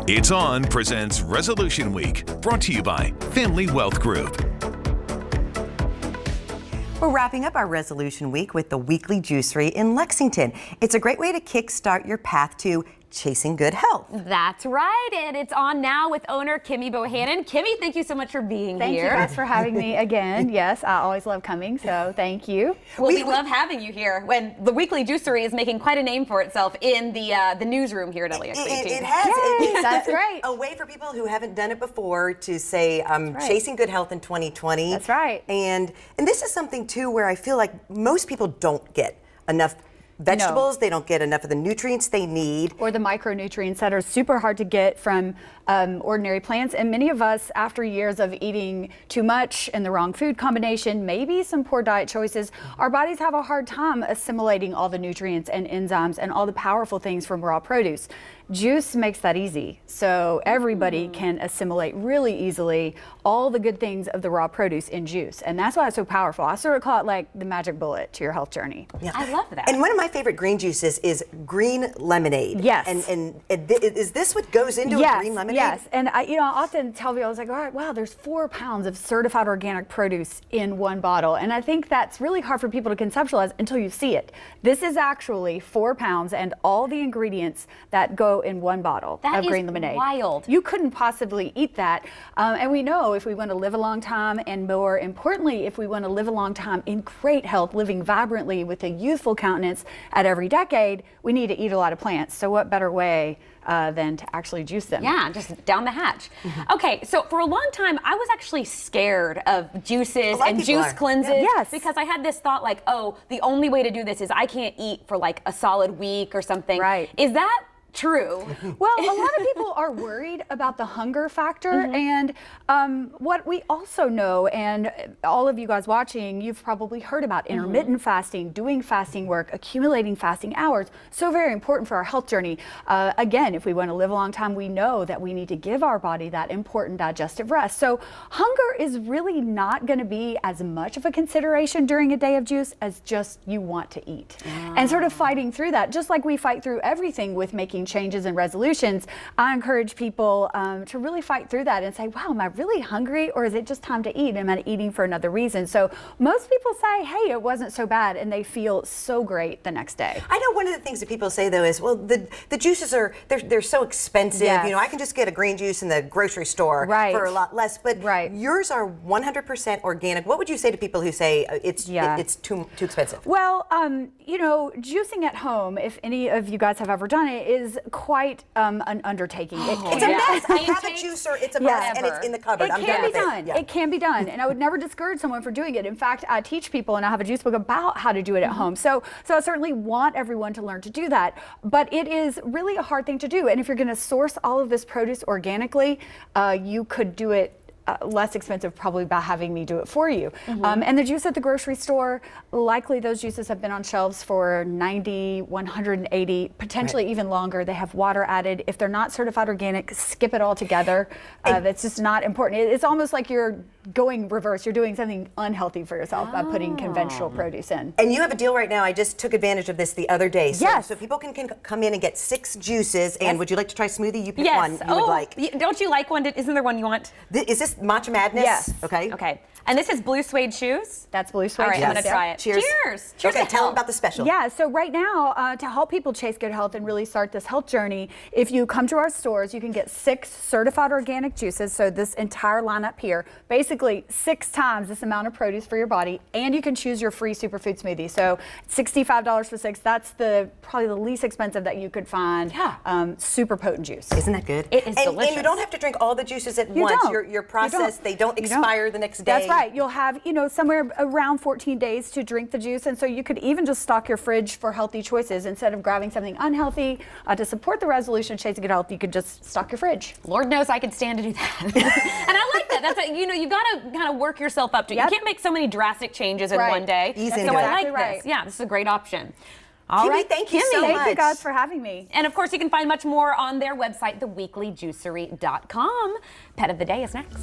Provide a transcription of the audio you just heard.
It's On presents Resolution Week, brought to you by Family Wealth Group. We're wrapping up our Resolution Week with the weekly Juicery in Lexington. It's a great way to kickstart your path to chasing good health. That's right, and it's on now with owner Kimmy Bohannon. Kimmy, thank you so much for being Thank here. you guys for having me again. Yes, I always love coming, so thank you. Well, we love having you here when the weekly Juicery is making quite a name for itself in the newsroom here at LEX 18. It has. That's right. A way for people who haven't done it before to say, right. chasing good health in 2020. That's right. And this is something, too, where I feel like most people don't get enough vegetables. No. They don't get enough of the nutrients they need. Or the micronutrients that are super hard to get from ordinary plants. And many of us, after years of eating too much and the wrong food combination, maybe some poor diet choices, our bodies have a hard time assimilating all the nutrients and enzymes and all the powerful things from raw produce. Juice makes that easy, so everybody can assimilate really easily all the good things of the raw produce in juice, and that's why it's so powerful. I sort of call it like the magic bullet to your health journey. Yeah. I love that. And one of my favorite green juices is green lemonade. Yes. And is this what goes into a green lemonade? Yes, and I often tell people, I was like, all right, wow, there's 4 pounds of certified organic produce in one bottle, and I think that's really hard for people to conceptualize until you see it. This is actually 4 pounds and all the ingredients that go in one bottle of green lemonade. Wild. You couldn't possibly eat that. And we know if we want to live a long time, and more importantly, if we want to live a long time in great health, living vibrantly with a youthful countenance at every decade, we need to eat a lot of plants. So what better way than to actually juice them? Yeah, just down the hatch. Okay, so for a long time, I was actually scared of juices and juice cleanses. Yeah. Yes. Because I had this thought like, oh, the only way to do this is I can't eat for like a solid week or something. Right. Is that true? Well, a lot of people are worried about the hunger factor, and what we also know, and all of you guys watching, you've probably heard about intermittent fasting, doing fasting work, accumulating fasting hours. So very important for our health journey. Again, if we want to live a long time, we know that we need to give our body that important digestive rest. So hunger is really not going to be as much of a consideration during a day of juice as just you want to eat. And sort of fighting through that, just like we fight through everything with making changes and resolutions, I encourage people to really fight through that and say, wow, am I really hungry, or is it just time to eat? Am I eating for another reason? So most people say, hey, it wasn't so bad, and they feel so great the next day. I know one of the things that people say, though, is, well, the juices they're so expensive. Yes. You know, I can just get a green juice in the grocery store for a lot less. But yours are 100% organic. What would you say to people who say it's too expensive? Well, you know, juicing at home, if any of you guys have ever done it, is quite an undertaking. It's a mess. I have a juicer. It's a mess, and it's in the cupboard. It can be done. It can be done, and I would never discourage someone for doing it. In fact, I teach people, and I have a juice book about how to do it at home. So I certainly want everyone to learn to do that. But it is really a hard thing to do. And if you're going to source all of this produce organically, you could do it less expensive probably by having me do it for you. And the juice at the grocery store, likely those juices have been on shelves for 90, 180, potentially even longer. They have water added. If they're not certified organic, skip it altogether. That's just not important. It's almost like you're going reverse. You're doing something unhealthy for yourself by putting conventional produce in. And you have a deal right now. I just took advantage of this the other day. So people can come in and get 6 juices. And would you like to try smoothie? You pick one you would like. Don't you like one? Isn't there one you want? Is this Matcha Madness? Yes. Okay. Okay. And this is blue suede shoes? That's blue suede shoes. All right, I'm going to try it. Cheers. Cheers. Cheers. Okay, tell them about the special. Yeah, so right now, to help people chase good health and really start this health journey, if you come to our stores, you can get 6 certified organic juices. So this entire lineup here, basically 6 times this amount of produce for your body, and you can choose your free superfood smoothie. So $65 for 6. That's probably the least expensive that you could find. Yeah. Super potent juice. Isn't that good? It is delicious. And you don't have to drink all the juices at once. Your process, they don't expire the next day. That's right. You'll have, somewhere around 14 days to drink the juice. And so you could even just stock your fridge for healthy choices. Instead of grabbing something unhealthy to support the resolution of chasing good health, you could just stock your fridge. Lord knows I could stand to do that. And I like that. That's you got to kind of work yourself up to it. You can't make so many drastic changes in one day. Easy so I like this. Yeah, this is a great option. All right, thank you so much. Thank you guys for having me. And of course, you can find much more on their website, theweeklyjuicery.com. Pet of the day is next.